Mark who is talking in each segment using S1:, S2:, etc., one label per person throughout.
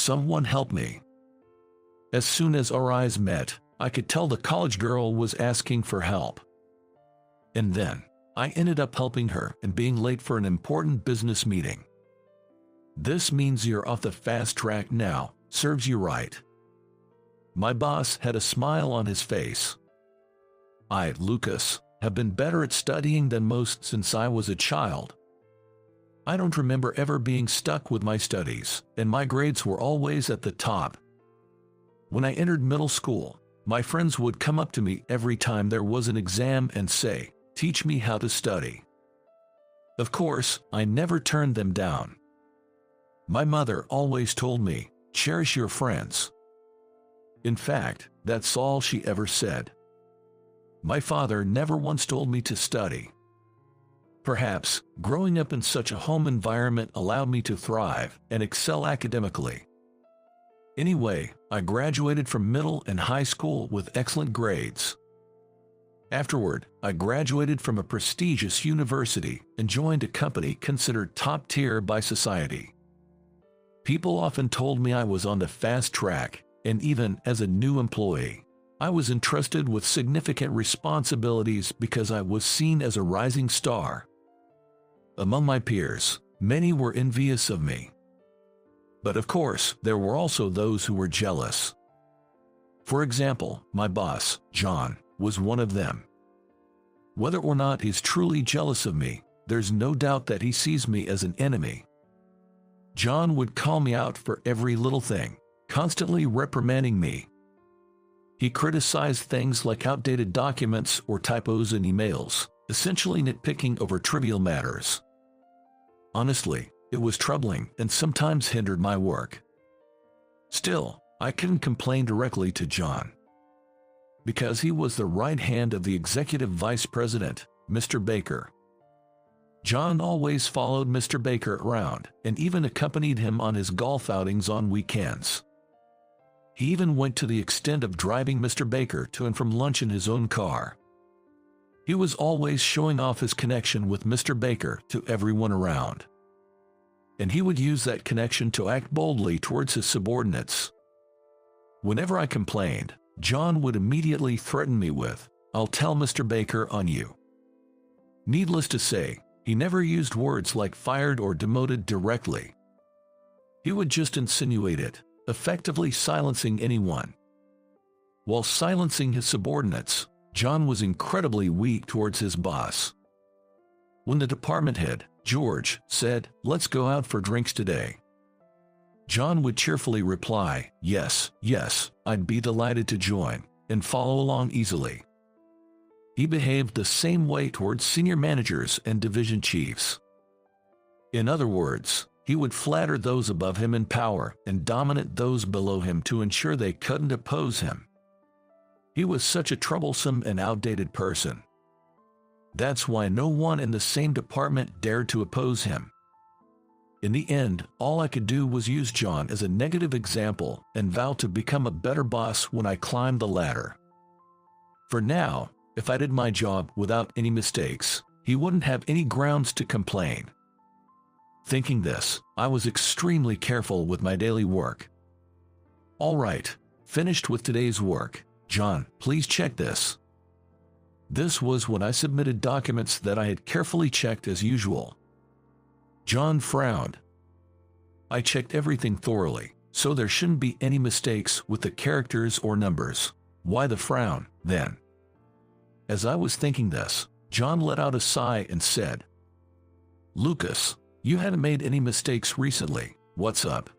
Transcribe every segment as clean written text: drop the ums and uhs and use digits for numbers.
S1: someone help me." As soon as our eyes met, I could tell the college girl was asking for help. And then, I ended up helping her and being late for an important business meeting. "This means you're off the fast track now, serves you right." My boss had a smile on his face. "I, Lucas, have been better at studying than most since I was a child. I don't remember ever being stuck with my studies, and my grades were always at the top. When I entered middle school, my friends would come up to me every time there was an exam and say, 'Teach me how to study.' Of course, I never turned them down. My mother always told me, 'Cherish your friends.' In fact, that's all she ever said. My father never once told me to study. Perhaps, growing up in such a home environment allowed me to thrive and excel academically. Anyway, I graduated from middle and high school with excellent grades. Afterward, I graduated from a prestigious university and joined a company considered top tier by society. People often told me I was on the fast track, and even as a new employee, I was entrusted with significant responsibilities because I was seen as a rising star. Among my peers, many were envious of me. But of course, there were also those who were jealous. For example, my boss, John, was one of them. Whether or not he's truly jealous of me, there's no doubt that he sees me as an enemy. John would call me out for every little thing, constantly reprimanding me. He criticized things like outdated documents or typos in emails, essentially nitpicking over trivial matters. Honestly, it was troubling and sometimes hindered my work. Still, I couldn't complain directly to John, because he was the right hand of the executive vice president, Mr. Baker. John always followed Mr. Baker around and even accompanied him on his golf outings on weekends. He even went to the extent of driving Mr. Baker to and from lunch in his own car. He was always showing off his connection with Mr. Baker to everyone around. And he would use that connection to act boldly towards his subordinates. Whenever I complained, John would immediately threaten me with, "I'll tell Mr. Baker on you." Needless to say, he never used words like fired or demoted directly. He would just insinuate it, effectively silencing anyone. While silencing his subordinates, John was incredibly weak towards his boss. When the department head, George, said, "Let's go out for drinks today," John would cheerfully reply, "Yes, yes, I'd be delighted to join," and follow along easily. He behaved the same way towards senior managers and division chiefs. In other words, he would flatter those above him in power and dominate those below him to ensure they couldn't oppose him. He was such a troublesome and outdated person. That's why no one in the same department dared to oppose him. In the end, all I could do was use John as a negative example and vow to become a better boss when I climbed the ladder. For now, if I did my job without any mistakes, he wouldn't have any grounds to complain. Thinking this, I was extremely careful with my daily work. "All right, finished with today's work. John, please check this." This was when I submitted documents that I had carefully checked as usual. John frowned. I checked everything thoroughly, so there shouldn't be any mistakes with the characters or numbers. Why the frown, then? As I was thinking this, John let out a sigh and said, "Lucas, you haven't made any mistakes recently. What's up?"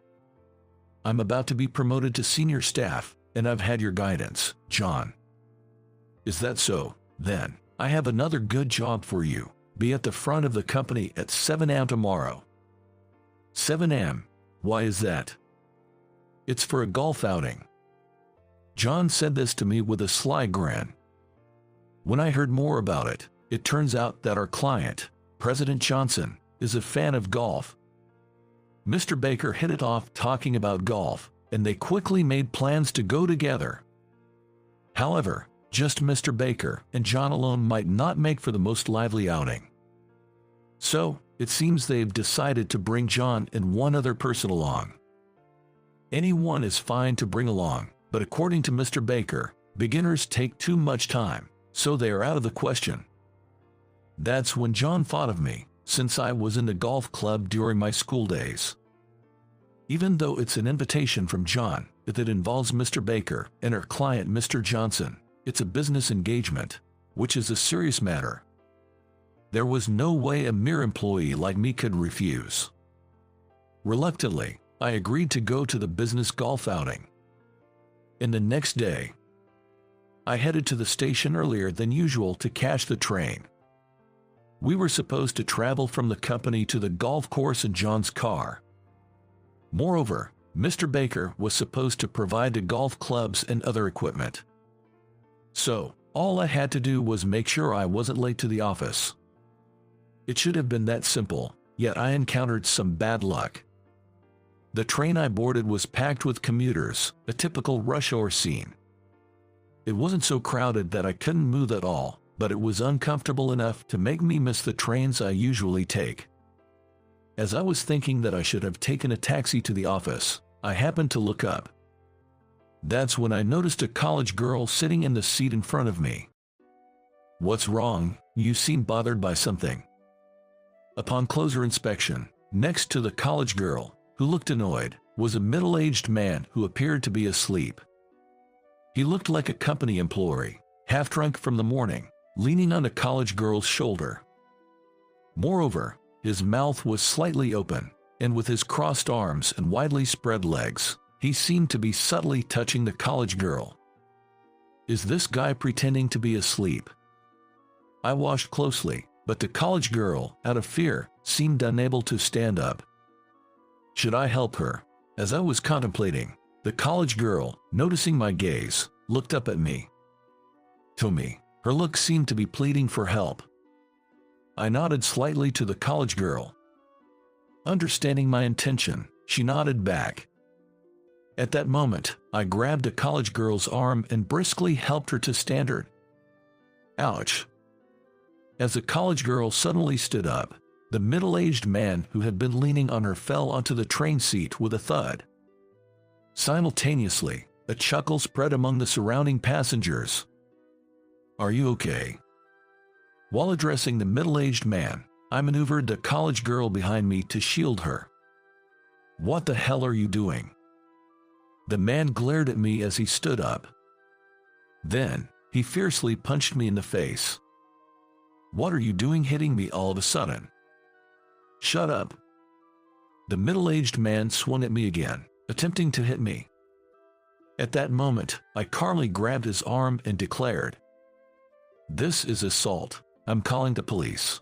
S1: "I'm about to be promoted to senior staff, and I've had your guidance, John." "Is that so? Then, I have another good job for you. Be at the front of the company at 7 a.m. tomorrow." 7 a.m. Why is that? "It's for a golf outing." John said this to me with a sly grin. When I heard more about it, it turns out that our client, President Johnson, is a fan of golf. Mr. Baker hit it off talking about golf, and they quickly made plans to go together. However, just Mr. Baker and John alone might not make for the most lively outing. So, it seems they've decided to bring John and one other person along. Anyone is fine to bring along, but according to Mr. Baker, beginners take too much time, so they are out of the question. That's when John thought of me, since I was in the golf club during my school days. Even though it's an invitation from John, if it involves Mr. Baker and our client Mr. Johnson, it's a business engagement, which is a serious matter. There was no way a mere employee like me could refuse. Reluctantly, I agreed to go to the business golf outing. And the next day, I headed to the station earlier than usual to catch the train. We were supposed to travel from the company to the golf course in John's car. Moreover, Mr. Baker was supposed to provide the golf clubs and other equipment. So, all I had to do was make sure I wasn't late to the office. It should have been that simple, yet I encountered some bad luck. The train I boarded was packed with commuters, a typical rush hour scene. It wasn't so crowded that I couldn't move at all, but it was uncomfortable enough to make me miss the trains I usually take. As I was thinking that I should have taken a taxi to the office, I happened to look up. That's when I noticed a college girl sitting in the seat in front of me. "What's wrong? You seem bothered by something." Upon closer inspection, next to the college girl, who looked annoyed, was a middle-aged man who appeared to be asleep. He looked like a company employee, half drunk from the morning, leaning on the college girl's shoulder. Moreover, his mouth was slightly open, and with his crossed arms and widely spread legs, he seemed to be subtly touching the college girl. Is this guy pretending to be asleep? I watched closely, but the college girl, out of fear, seemed unable to stand up. Should I help her? As I was contemplating, the college girl, noticing my gaze, looked up at me. To me, her look seemed to be pleading for help. I nodded slightly to the college girl. Understanding my intention, she nodded back. At that moment, I grabbed the college girl's arm and briskly helped her to stand her. Ouch! As the college girl suddenly stood up, the middle-aged man who had been leaning on her fell onto the train seat with a thud. Simultaneously, a chuckle spread among the surrounding passengers. "Are you okay?" While addressing the middle-aged man, I maneuvered the college girl behind me to shield her. "What the hell are you doing?" The man glared at me as he stood up. Then, he fiercely punched me in the face. "What are you doing hitting me all of a sudden?" "Shut up." The middle-aged man swung at me again, attempting to hit me. At that moment, I calmly grabbed his arm and declared, "This is assault. I'm calling the police."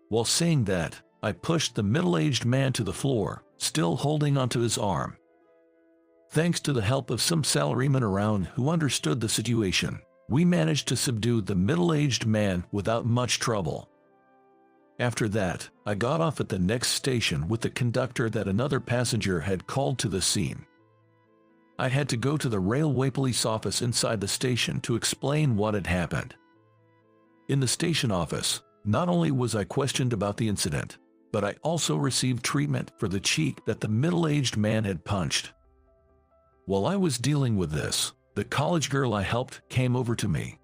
S1: While saying that, I pushed the middle-aged man to the floor, still holding onto his arm. Thanks to the help of some salarymen around who understood the situation, we managed to subdue the middle-aged man without much trouble. After that, I got off at the next station with the conductor that another passenger had called to the scene. I had to go to the railway police office inside the station to explain what had happened. In the station office, not only was I questioned about the incident, but I also received treatment for the cheek that the middle-aged man had punched. While I was dealing with this, the college girl I helped came over to me.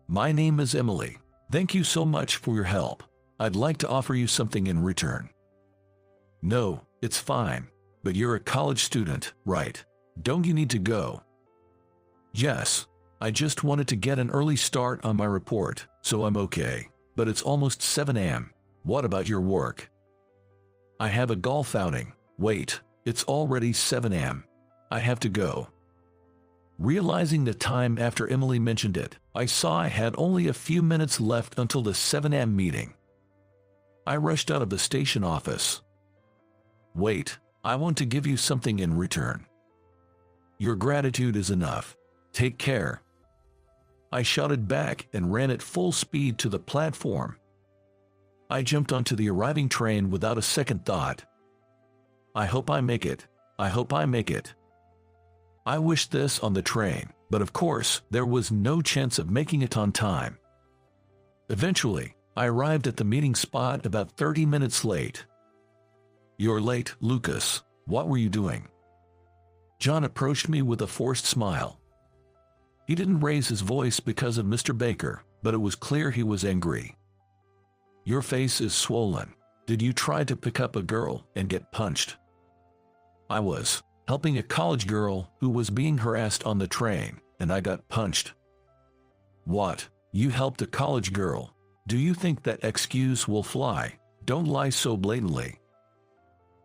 S1: "My name is Emily. Thank you so much for your help. I'd like to offer you something in return." "No, it's fine. But you're a college student, right? Don't you need to go?" "Yes. I just wanted to get an early start on my report, so I'm okay. But it's almost 7 a.m. What about your work?" "I have a golf outing." "Wait, it's already 7 a.m. I have to go." Realizing the time after Emily mentioned it, I saw I had only a few minutes left until the 7 a.m. meeting. I rushed out of the station office. "Wait, I want to give you something in return." "Your gratitude is enough. Take care." I shouted back and ran at full speed to the platform. I jumped onto the arriving train without a second thought. I hope I make it. I hope I make it. I wished this on the train, but of course, there was no chance of making it on time. Eventually, I arrived at the meeting spot about 30 minutes late. "You're late, Lucas. What were you doing?" John approached me with a forced smile. He didn't raise his voice because of Mr. Baker, but it was clear he was angry. Your face is swollen. Did you try to pick up a girl and get punched? I was helping a college girl who was being harassed on the train, and I got punched. What? You helped a college girl? Do you think that excuse will fly? Don't lie so blatantly.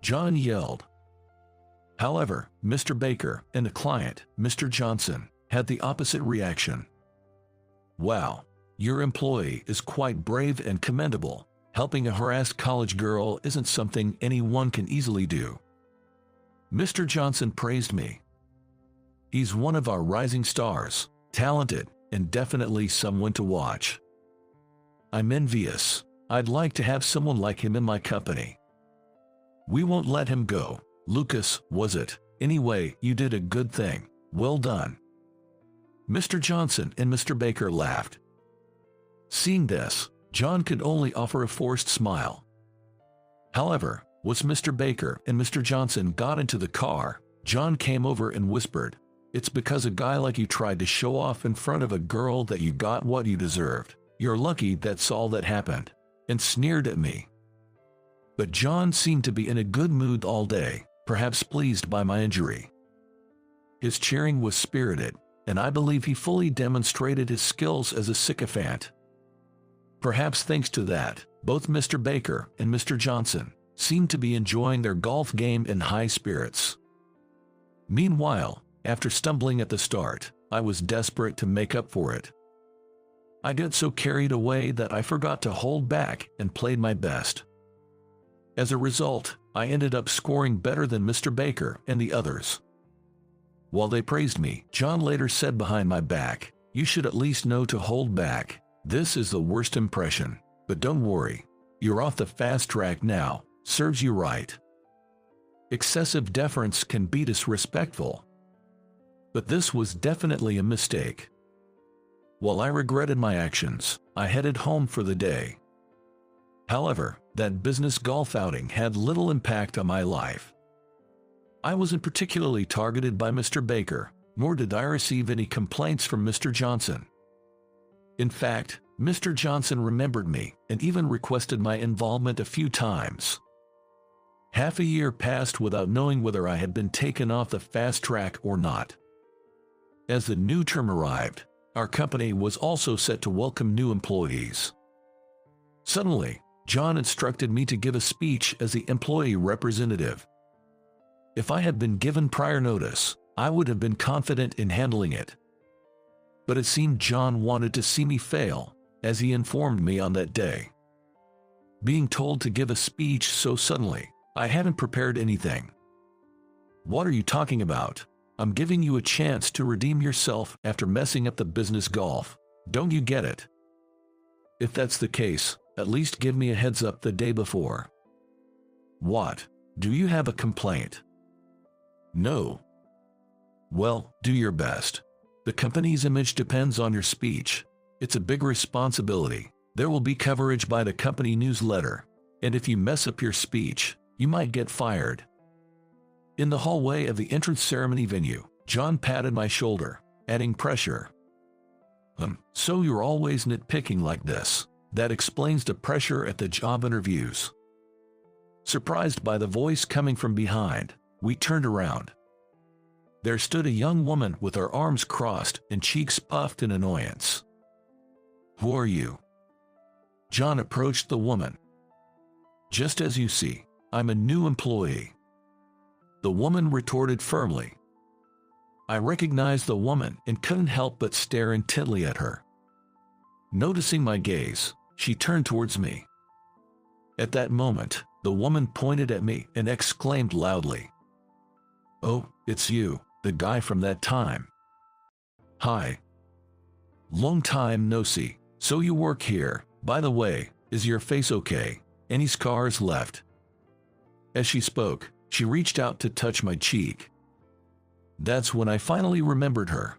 S1: John yelled. However, Mr. Baker and the client, Mr. Johnson, had the opposite reaction. Wow, your employee is quite brave and commendable. Helping a harassed college girl isn't something anyone can easily do. Mr. Johnson praised me. He's one of our rising stars, talented, and definitely someone to watch. I'm envious. I'd like to have someone like him in my company. We won't let him go. Lucas, was it? Anyway, you did a good thing. Well done. Mr. Johnson and Mr. Baker laughed. Seeing this, John could only offer a forced smile. However, once Mr. Baker and Mr. Johnson got into the car, John came over and whispered, "It's because a guy like you tried to show off in front of a girl that you got what you deserved. You're lucky that's all that happened," and sneered at me. But John seemed to be in a good mood all day, perhaps pleased by my injury. His cheering was spirited, and I believe he fully demonstrated his skills as a sycophant. Perhaps thanks to that, both Mr. Baker and Mr. Johnson seemed to be enjoying their golf game in high spirits. Meanwhile, after stumbling at the start, I was desperate to make up for it. I got so carried away that I forgot to hold back and played my best. As a result, I ended up scoring better than Mr. Baker and the others. While they praised me, John later said behind my back, "You should at least know to hold back. This is the worst impression, but don't worry. You're off the fast track now. Serves you right." Excessive deference can be disrespectful. But this was definitely a mistake. While I regretted my actions, I headed home for the day. However, that business golf outing had little impact on my life. I wasn't particularly targeted by Mr. Baker, nor did I receive any complaints from Mr. Johnson. In fact, Mr. Johnson remembered me and even requested my involvement a few times. Half a year passed without knowing whether I had been taken off the fast track or not. As the new term arrived, our company was also set to welcome new employees. Suddenly, John instructed me to give a speech as the employee representative. If I had been given prior notice, I would have been confident in handling it. But it seemed John wanted to see me fail, as he informed me on that day. Being told to give a speech so suddenly, I hadn't prepared anything. "What are you talking about? I'm giving you a chance to redeem yourself after messing up the business golf. Don't you get it? If that's the case, at least give me a heads up the day before." "What? Do you have a complaint?" "No." "Well, do your best. The company's image depends on your speech. It's a big responsibility. There will be coverage by the company newsletter, and if you mess up your speech, you might get fired." In the hallway of the entrance ceremony venue, John patted my shoulder, adding pressure. So you're always nitpicking like this. That explains the pressure at the job interviews." Surprised by the voice coming from behind, we turned around. There stood a young woman with her arms crossed and cheeks puffed in annoyance. "Who are you?" John approached the woman. "Just as you see, I'm a new employee." The woman retorted firmly. I recognized the woman and couldn't help but stare intently at her. Noticing my gaze, she turned towards me. At that moment, the woman pointed at me and exclaimed loudly, "Oh, it's you, the guy from that time. Hi. Long time no see. So you work here. By the way, is your face okay? Any scars left?" As she spoke, she reached out to touch my cheek. That's when I finally remembered her.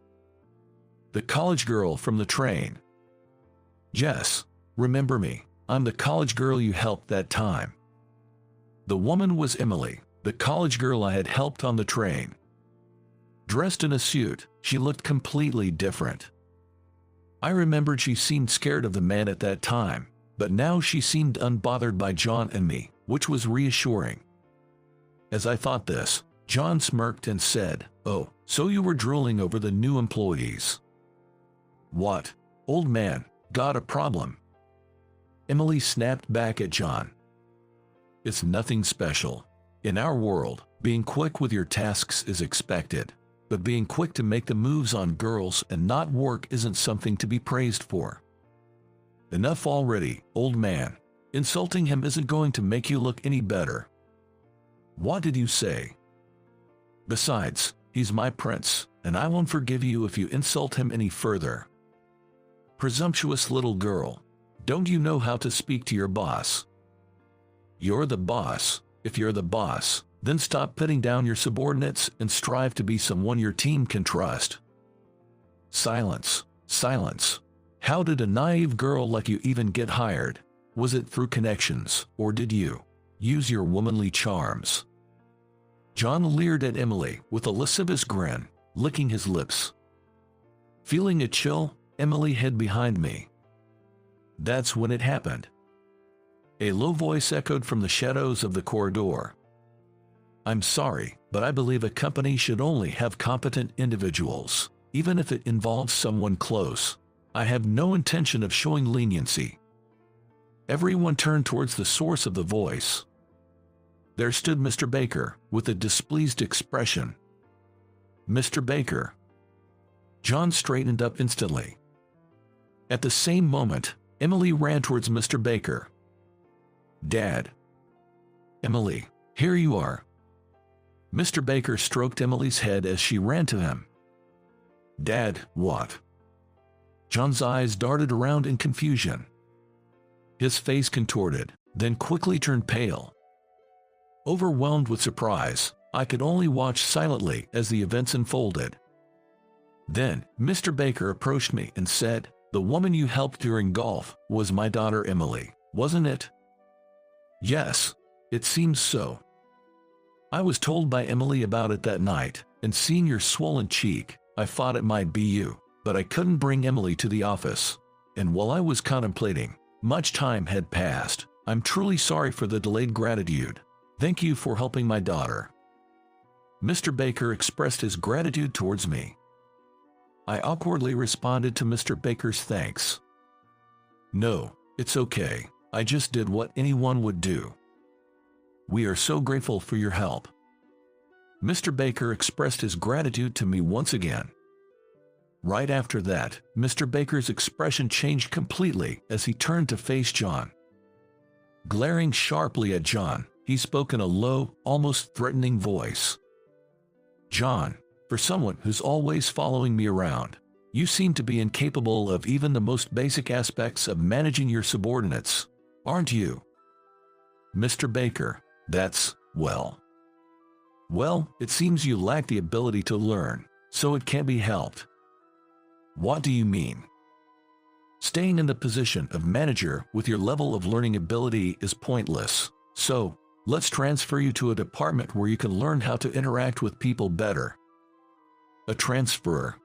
S1: The college girl from the train. "Jess, remember me? I'm the college girl you helped that time." The woman was Emily, the college girl I had helped on the train. Dressed in a suit, she looked completely different. I remembered she seemed scared of the man at that time, but now she seemed unbothered by John and me, which was reassuring. As I thought this, John smirked and said, "Oh, so you were drooling over the new employees." "What, old man, got a problem?" Emily snapped back at John. "It's nothing special. In our world, being quick with your tasks is expected, but being quick to make the moves on girls and not work isn't something to be praised for." "Enough already, old man. Insulting him isn't going to make you look any better." "What did you say?" "Besides, he's my prince, and I won't forgive you if you insult him any further." "Presumptuous little girl. Don't you know how to speak to your boss?" "You're the boss. If you're the boss, then stop putting down your subordinates and strive to be someone your team can trust." Silence. Silence. How did a naive girl like you even get hired? Was it through connections, or did you use your womanly charms? John leered at Emily with a lascivious grin, licking his lips. Feeling a chill, Emily hid behind me. That's when it happened. A low voice echoed from the shadows of the corridor. "I'm sorry, but I believe a company should only have competent individuals, even if it involves someone close. I have no intention of showing leniency." Everyone turned towards the source of the voice. There stood Mr. Baker, with a displeased expression. "Mr. Baker." John straightened up instantly. At the same moment, Emily ran towards Mr. Baker. "Dad." "Emily, here you are." Mr. Baker stroked Emily's head as she ran to him. "Dad, what?" John's eyes darted around in confusion. His face contorted, then quickly turned pale. Overwhelmed with surprise, I could only watch silently as the events unfolded. Then, Mr. Baker approached me and said, "The woman you helped during golf was my daughter Emily, wasn't it?" "Yes, it seems so. I was told by Emily about it that night, and seeing your swollen cheek, I thought it might be you, but I couldn't bring Emily to the office. And while I was contemplating, much time had passed. I'm truly sorry for the delayed gratitude. Thank you for helping my daughter." Mr. Baker expressed his gratitude towards me. I awkwardly responded to Mr. Baker's thanks. "No, it's okay. I just did what anyone would do." "We are so grateful for your help." Mr. Baker expressed his gratitude to me once again. Right after that, Mr. Baker's expression changed completely as he turned to face John. Glaring sharply at John, he spoke in a low, almost threatening voice. "John, for someone who's always following me around, you seem to be incapable of even the most basic aspects of managing your subordinates, aren't you?" "Mr. Baker, that's, well, it seems you lack the ability to learn, so it can't be helped." "What do you mean?" "Staying in the position of manager with your level of learning ability is pointless, so let's transfer you to a department where you can learn how to interact with people better." "A transfer?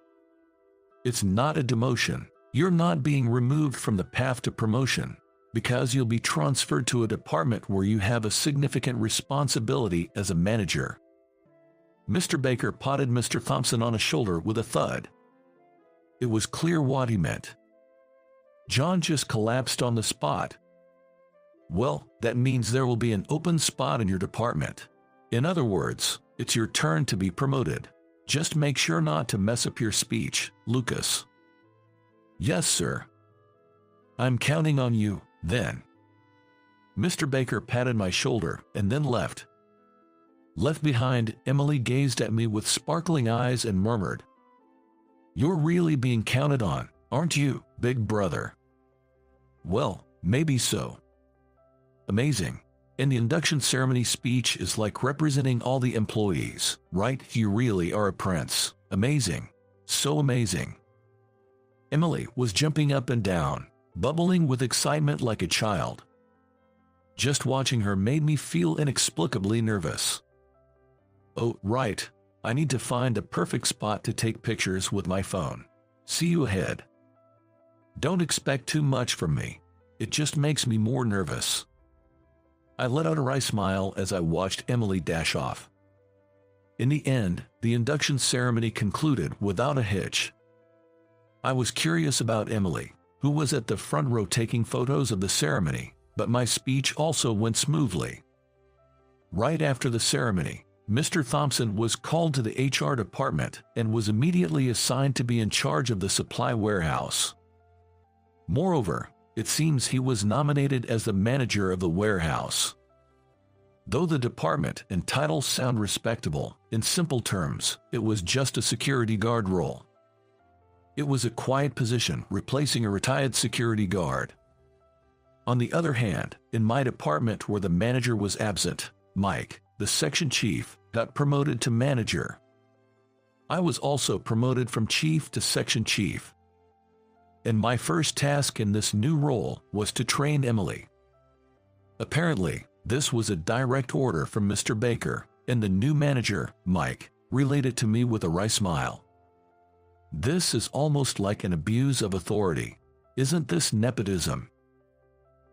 S1: It's not a demotion. You're not being removed from the path to promotion, because you'll be transferred to a department where you have a significant responsibility as a manager." Mr. Baker patted Mr. Thompson on the shoulder with a thud. It was clear what he meant. John just collapsed on the spot. "Well, that means there will be an open spot in your department. In other words, it's your turn to be promoted. Just make sure not to mess up your speech, Lucas." "Yes, sir." "I'm counting on you, then." Mr. Baker patted my shoulder and then left. Left behind, Emily gazed at me with sparkling eyes and murmured, "You're really being counted on, aren't you, big brother?" "Well, maybe so." "Amazing. And the induction ceremony speech is like representing all the employees, right? You really are a prince. Amazing. So amazing." Emily was jumping up and down, bubbling with excitement like a child. Just watching her made me feel inexplicably nervous. "Oh, right. I need to find a perfect spot to take pictures with my phone. See you ahead. Don't expect too much from me. It just makes me more nervous. I let out a wry smile as I watched Emily dash off. In the end, the induction ceremony concluded without a hitch. I was curious about Emily, who was at the front row taking photos of the ceremony, but my speech also went smoothly. Right after the ceremony, Mr. Thompson was called to the HR department and was immediately assigned to be in charge of the supply warehouse. Moreover, it seems he was nominated as the manager of the warehouse. Though the department and title sound respectable, in simple terms, it was just a security guard role. It was a quiet position replacing a retired security guard. On the other hand, in my department where the manager was absent, Mike, the section chief, got promoted to manager. I was also promoted from chief to section chief. And my first task in this new role was to train Emily. Apparently, this was a direct order from Mr. Baker, and the new manager, Mike, relayed it to me with a wry smile. This is almost like an abuse of authority. Isn't this nepotism?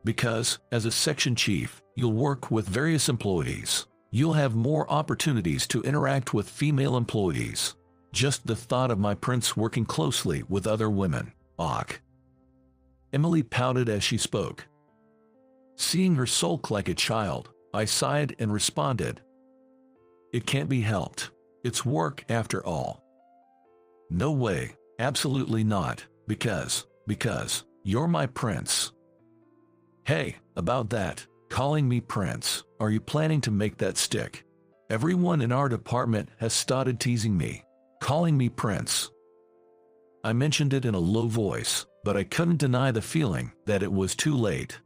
S1: Because, as a section chief, you'll work with various employees. You'll have more opportunities to interact with female employees. Just the thought of my prince working closely with other women. Ugh. Emily pouted as she spoke. Seeing her sulk like a child, I sighed and responded. It can't be helped. It's work after all. No way, absolutely not, because you're my prince. Hey, about that, calling me prince, are you planning to make that stick? Everyone in our department has started teasing me, calling me prince. I mentioned it in a low voice, but I couldn't deny the feeling that it was too late.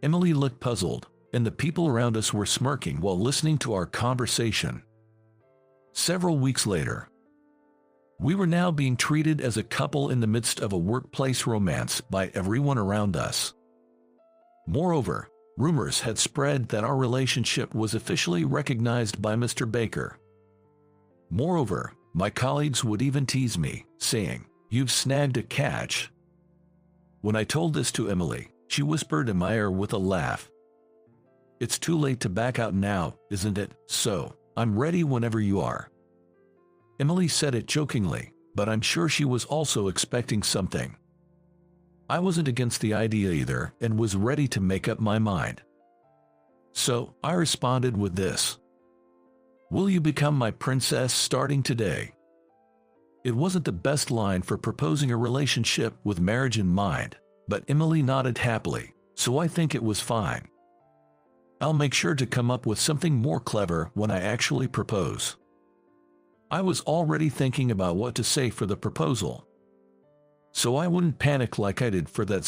S1: Emily looked puzzled, and the people around us were smirking while listening to our conversation. Several weeks later, we were now being treated as a couple in the midst of a workplace romance by everyone around us. Moreover, rumors had spread that our relationship was officially recognized by Mr. Baker. Moreover, my colleagues would even tease me, saying, "You've snagged a catch." When I told this to Emily, she whispered in my ear with a laugh. It's too late to back out now, isn't it? So, I'm ready whenever you are. Emily said it jokingly, but I'm sure she was also expecting something. I wasn't against the idea either and was ready to make up my mind. So, I responded with this. Will you become my princess starting today? It wasn't the best line for proposing a relationship with marriage in mind, but Emily nodded happily, so I think it was fine. I'll make sure to come up with something more clever when I actually propose. I was already thinking about what to say for the proposal, so I wouldn't panic like I did for that